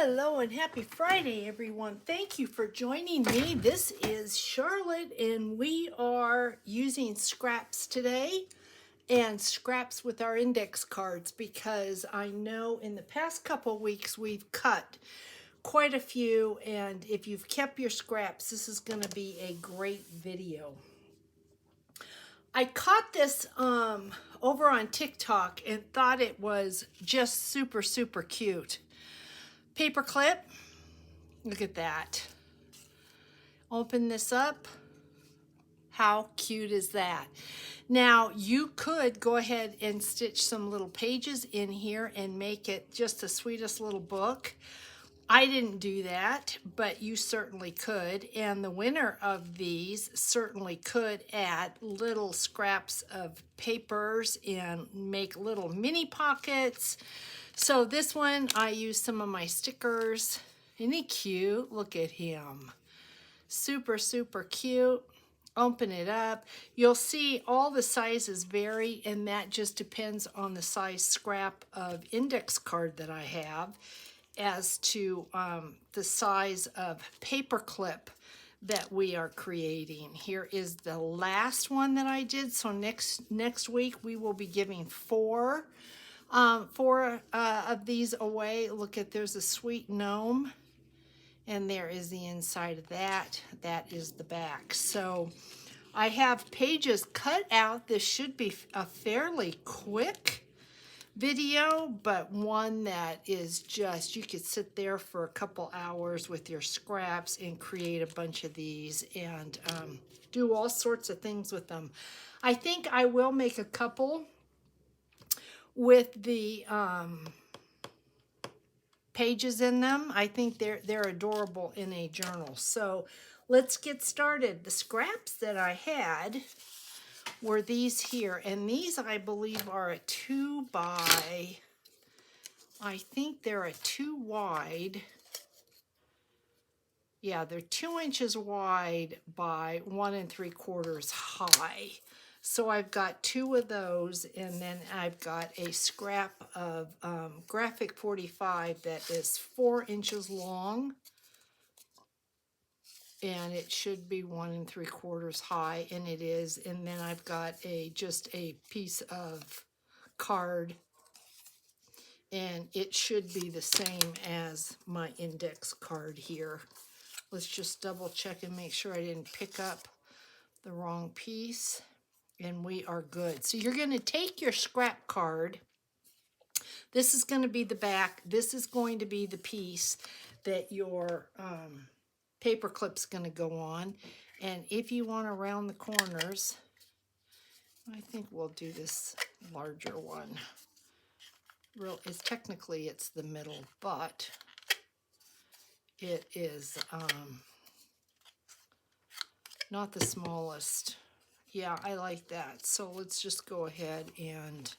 Hello and happy Friday, everyone. Thank you for joining me. This is Charlotte, and we are using scraps today and scraps with our index cards because I know in the past couple weeks we've cut quite a few, and if you've kept your scraps, this is going to be a great video. I caught this over on TikTok and thought it was just super cute. Paper clip. Look at that. Open this up. How cute is that? Now you could go ahead and stitch some little pages in here and make it just the sweetest little book. I didn't do that, but you certainly could. And the winner of these certainly could add little scraps of papers and make little mini pockets. So this one, I used some of my stickers. Isn't he cute? Look at him. Super cute. Open it up. You'll see all the sizes vary, and that just depends on the size scrap of index card that I have as to the size of paper clip that we are creating. Here is the last one that I did. So next week we will be giving four of these away. Look at, there's a sweet gnome. And there is the inside of that. That is the back. So I have pages cut out. This should be a fairly quick video, but one that is just, you could sit there for a couple hours with your scraps and create a bunch of these and do all sorts of things with them. I think I will make a couple with the pages in them. I think they're adorable in a journal. So let's get started. The scraps that I had were these here, and these I believe are a 2 by, I think they're a 2 wide. Yeah, they're 2 inches wide by 1 3/4 high. So I've got 2 of those, and then I've got a scrap of Graphic 45 that is 4 inches long, and it should be 1 3/4 high, and it is. And then I've got just a piece of card, and it should be the same as my index card here. Let's just double check and make sure I didn't pick up the wrong piece. And we are good. So you're going to take your scrap card. This is going to be the back. This is going to be the piece that your paper clip's going to go on. And if you want to round the corners, I think we'll do this larger one. Technically it's the middle, but it is not the smallest. Yeah, I like that. So let's just go ahead and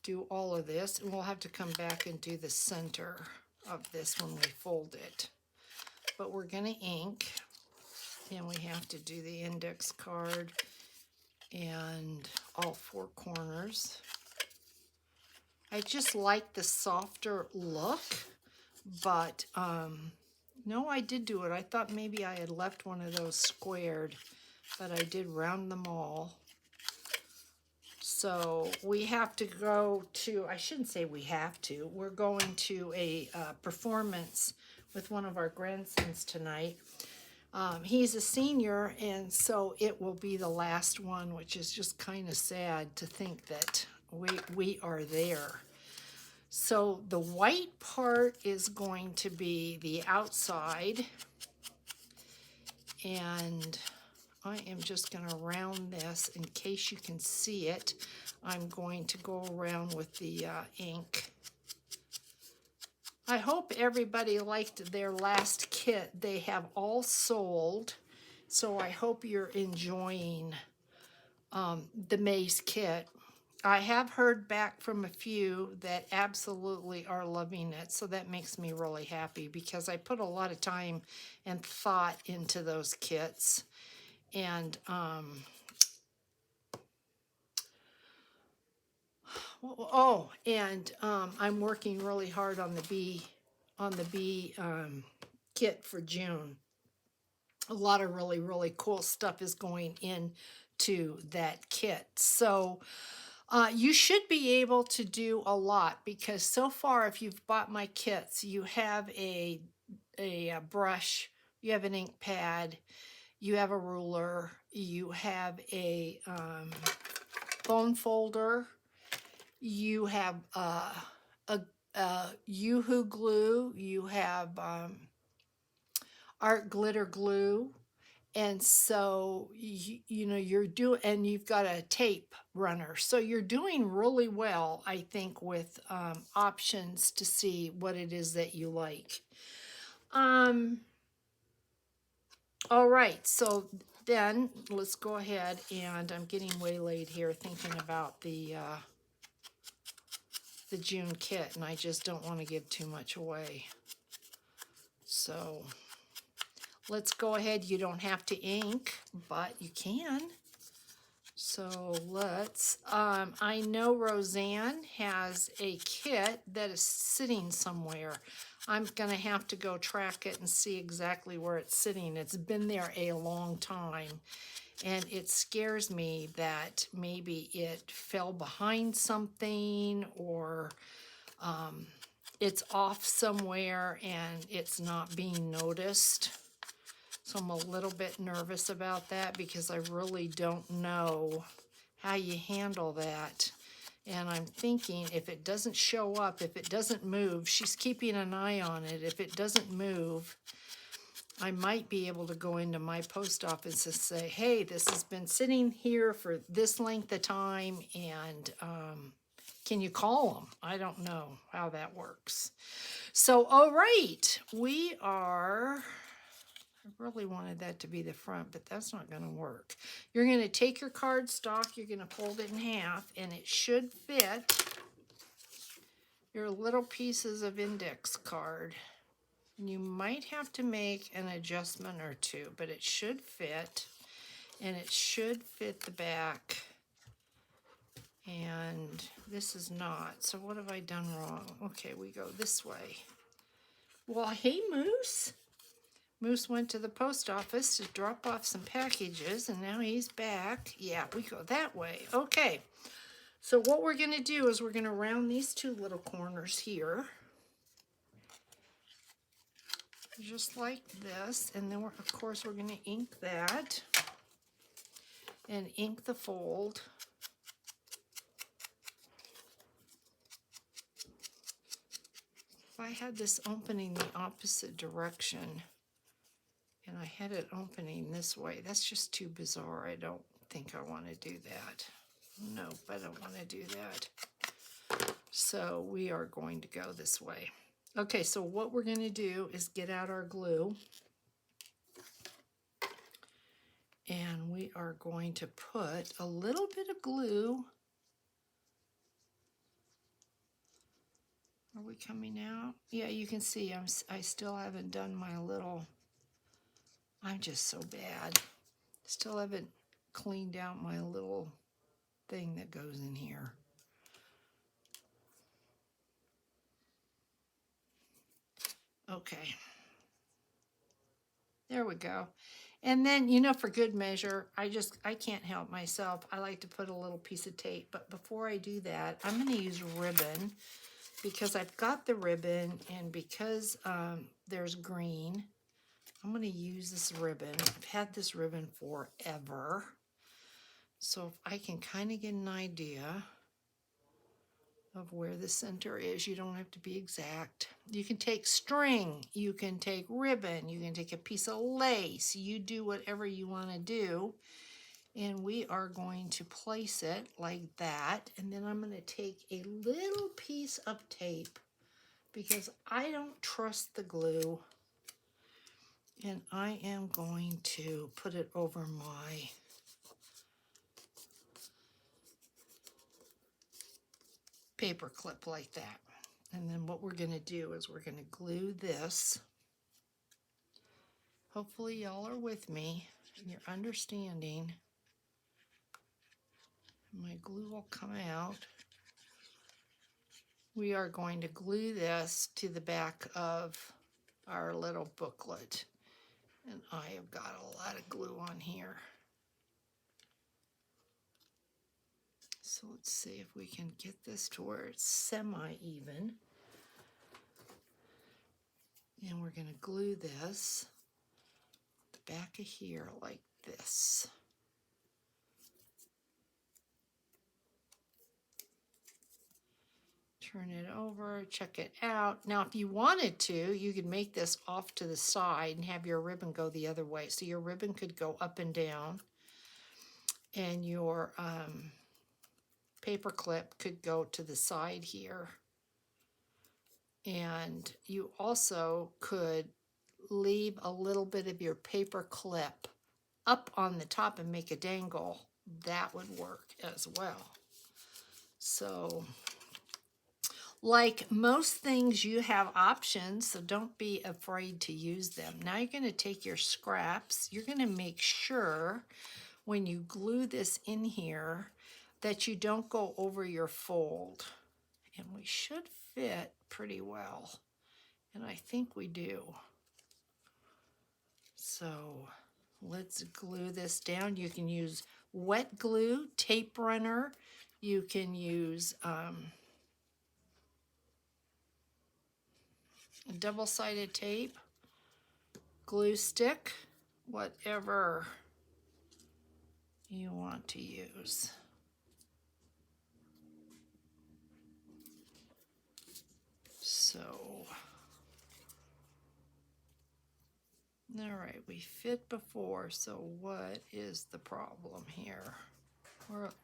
do all of this, and we'll have to come back and do the center of this when we fold it. But we're going to ink, and we have to do the index card and all 4 corners. I just like the softer look, but no, I did do it. I thought maybe I had left one of those squared, but I did round them all. So we have to go to, I shouldn't say we have to, we're going to a performance with one of our grandsons tonight. He's a senior, and so it will be the last one, which is just kind of sad to think that we are there. So the white part is going to be the outside, and I am just going to round this in case you can see it. I'm going to go around with the ink. I hope everybody liked their last kit. They have all sold, so I hope you're enjoying the Maze kit. I have heard back from a few that absolutely are loving it, so that makes me really happy because I put a lot of time and thought into those kits. And I'm working really hard on the bee the bee kit for June. A lot of really, really cool stuff is going into that kit. So you should be able to do a lot, because so far, if you've bought my kits, you have a brush, you have an ink pad, you have a ruler, you have a bone folder, you have a Yoo-hoo glue, you have art glitter glue, and so you know you're doing, and you've got a tape runner, so you're doing really well, I think, with options to see what it is that you like. All right, so then let's go ahead, and I'm getting waylaid here thinking about the June kit, and I just don't want to give too much away. So let's go ahead. You don't have to ink, but you can. So let's, I know Roseanne has a kit that is sitting somewhere. I'm going to have to go track it and see exactly where it's sitting. It's been there a long time, and it scares me that maybe it fell behind something, or it's off somewhere and it's not being noticed. So I'm a little bit nervous about that, because I really don't know how you handle that. And I'm thinking, if it doesn't show up, if it doesn't move, she's keeping an eye on it. If it doesn't move, I might be able to go into my post office and say, hey, this has been sitting here for this length of time, and can you call them? I don't know how that works. So, all right, we are... I really wanted that to be the front, but that's not going to work. You're going to take your cardstock, you're going to fold it in half, and it should fit your little pieces of index card. And you might have to make an adjustment or two, but it should fit, and it should fit the back. And this is not. So what have I done wrong? Okay, we go this way. Well, hey, Moose. Moose went to the post office to drop off some packages, and now he's back. Yeah, we go that way. Okay, so what we're going to do is we're going to round these two little corners here, just like this, and then of course we're going to ink that and ink the fold. If I had this opening the opposite direction, and I had it opening this way, that's just too bizarre. I don't think I want to do that. Nope, I don't want to do that. So we are going to go this way. Okay, so what we're going to do is get out our glue. And we are going to put a little bit of glue. Are we coming out? Yeah, you can see I still haven't done my little... I'm just so bad. Still haven't cleaned out my little thing that goes in here. Okay. There we go. And then, you know, for good measure, I can't help myself. I like to put a little piece of tape. But before I do that, I'm going to use ribbon, because I've got the ribbon, and because there's green, I'm going to use this ribbon. I've had this ribbon forever. So if I can kind of get an idea of where the center is, you don't have to be exact. You can take string, you can take ribbon, you can take a piece of lace. You do whatever you want to do. And we are going to place it like that. And then I'm going to take a little piece of tape, because I don't trust the glue. And I am going to put it over my paper clip like that. And then what we're going to do is we're going to glue this. Hopefully y'all are with me and you're understanding. My glue will come out. we are going to glue this to the back of our little booklet. And I have got a lot of glue on here. So let's see if we can get this to where it's semi-even. And we're going to glue this the back of here like this. Turn it over, check it out. Now, if you wanted to, you could make this off to the side and have your ribbon go the other way. So your ribbon could go up and down, and your paper clip could go to the side here. And you also could leave a little bit of your paper clip up on the top and make a dangle. That would work as well. So, like most things, you have options, so don't be afraid to use them. Now you're going to take your scraps. You're going to make sure when you glue this in here that you don't go over your fold. And we should fit pretty well. And I think we do. So let's glue this down. You can use wet glue, tape runner. You can use a double-sided tape, glue stick, whatever you want to use. So, all right, we fit before, so what is the problem here?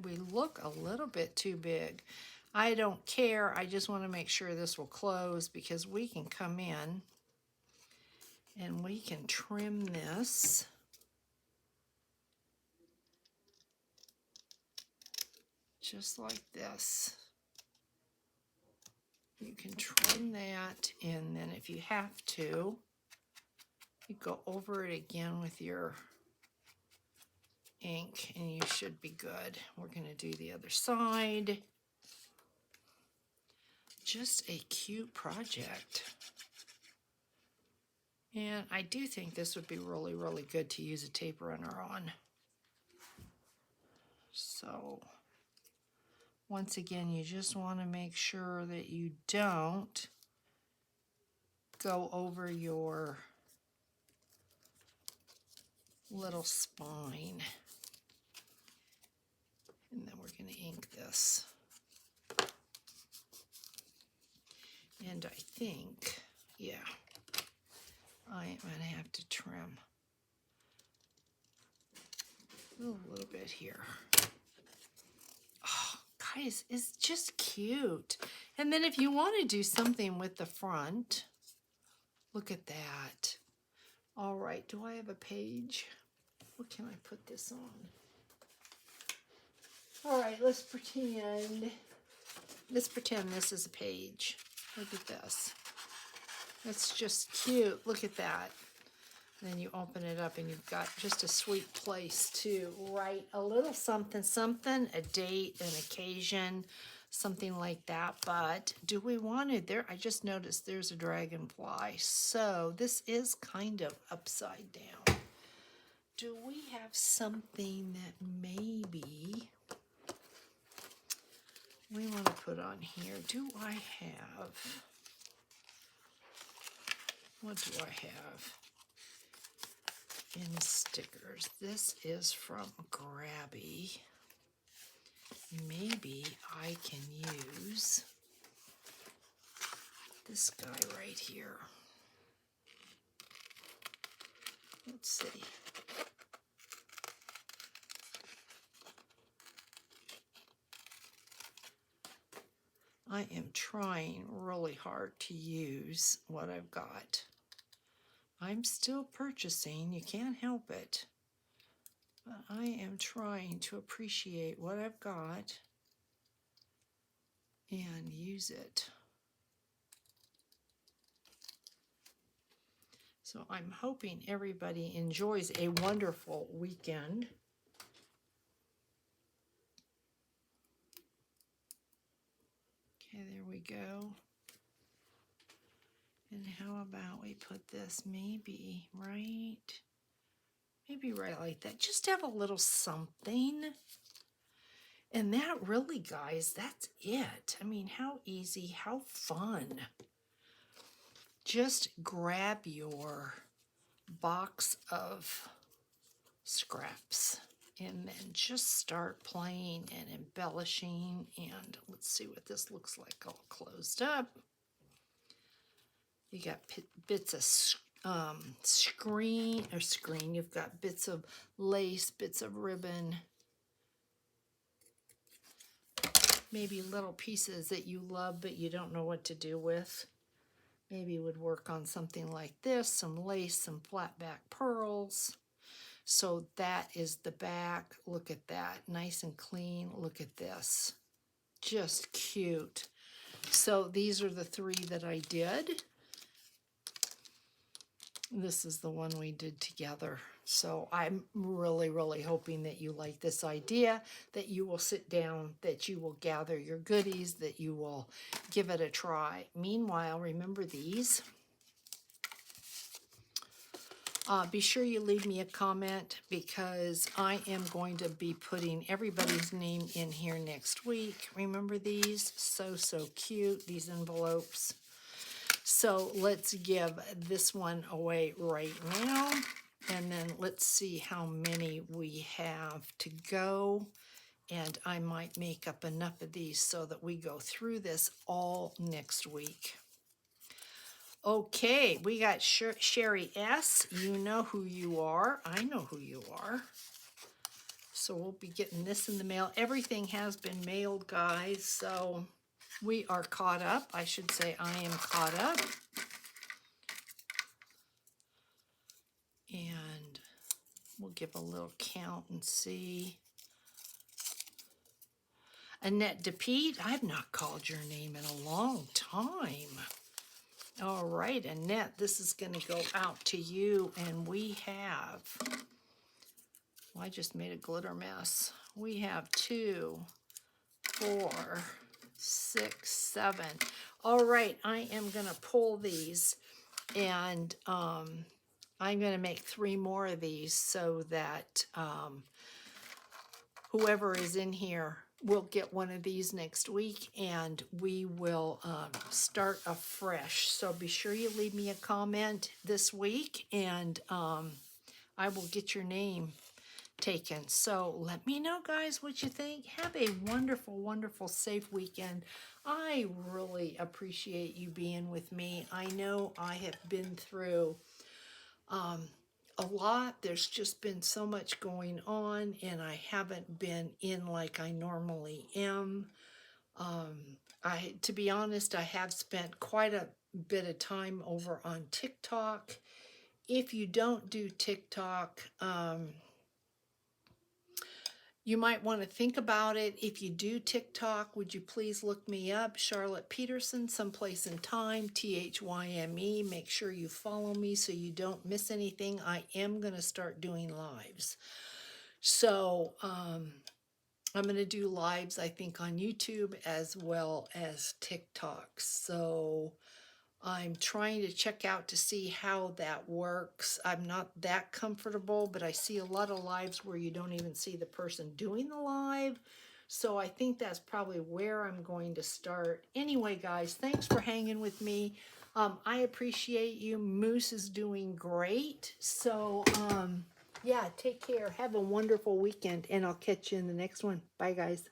We look a little bit too big. I don't care, I just want to make sure this will close because we can come in and we can trim this. Just like this. You can trim that, and then if you have to, you go over it again with your ink and you should be good. We're going to do the other side. Just a cute project. And I do think this would be really, really good to use a tape runner on. So, once again, you just want to make sure that you don't go over your little spine. And then we're going to ink this. And I think, yeah, I am going to have to trim a little bit here. Oh, guys, it's just cute. And then if you want to do something with the front, look at that. All right, do I have a page? What can I put this on? All right, let's pretend this is a page. Look at this. It's just cute. Look at that. And then you open it up and you've got just a sweet place to write a little something, something, a date, an occasion, something like that. But do we want it there? I just noticed there's a dragonfly. So this is kind of upside down. Do we have something that maybe we want to put on here? Do I have, what do I have in stickers? This is from Grabby. Maybe I can use this guy right here. Let's see. I am trying really hard to use what I've got. I'm still purchasing, you can't help it. But I am trying to appreciate what I've got and use it. So I'm hoping everybody enjoys a wonderful weekend. Okay, there we go. And how about we put this maybe right like that. Just have a little something. And that really, guys, that's it. I mean, how easy, how fun. Just grab your box of scraps and then just start playing and embellishing. And let's see what this looks like all closed up. You got bits of screen, you've got bits of lace, bits of ribbon, maybe little pieces that you love but you don't know what to do with. Maybe would work on something like this, some lace, some flat back pearls. So that is the back. Look at that, nice and clean. Look at this, just cute. So these are the 3 that I did. This is the one we did together. So I'm really, really hoping that you like this idea, that you will sit down, that you will gather your goodies, that you will give it a try. Meanwhile, remember these. Be sure you leave me a comment because I am going to be putting everybody's name in here next week. Remember these? So, so cute, these envelopes. So let's give this one away right now. And then let's see how many we have to go. And I might make up enough of these so that we go through this all next week. Okay, we got Sherry S. You know who you are. I know who you are. So we'll be getting this in the mail. Everything has been mailed, guys. So we are caught up. I should say I am caught up. And we'll give a little count and see. Annette DePete, I've not called your name in a long time. All right, Annette, this is going to go out to you. And we have, well, I just made a glitter mess. We have 2, 4, 6, 7. All right, I am going to pull these and I'm going to make 3 more of these so that whoever is in here will get one of these next week, and we will start afresh. So be sure you leave me a comment this week, and I will get your name taken. So let me know, guys, what you think. Have a wonderful, wonderful, safe weekend. I really appreciate you being with me. I know I have been through a lot. There's just been so much going on, and I haven't been in like I normally am. To be honest, I have spent quite a bit of time over on TikTok. If you don't do TikTok, you might want to think about it. If you do TikTok, would you please look me up, Charlotte Peterson, Someplace in Time, THYME. Make sure you follow me so you don't miss anything. I am going to start doing lives. So I'm going to do lives, I think, on YouTube as well as TikTok. So I'm trying to check out to see how that works. I'm not that comfortable, but I see a lot of lives where you don't even see the person doing the live. So I think that's probably where I'm going to start. Anyway, guys, thanks for hanging with me. I appreciate you. Moose is doing great. So, yeah, take care. Have a wonderful weekend, and I'll catch you in the next one. Bye, guys.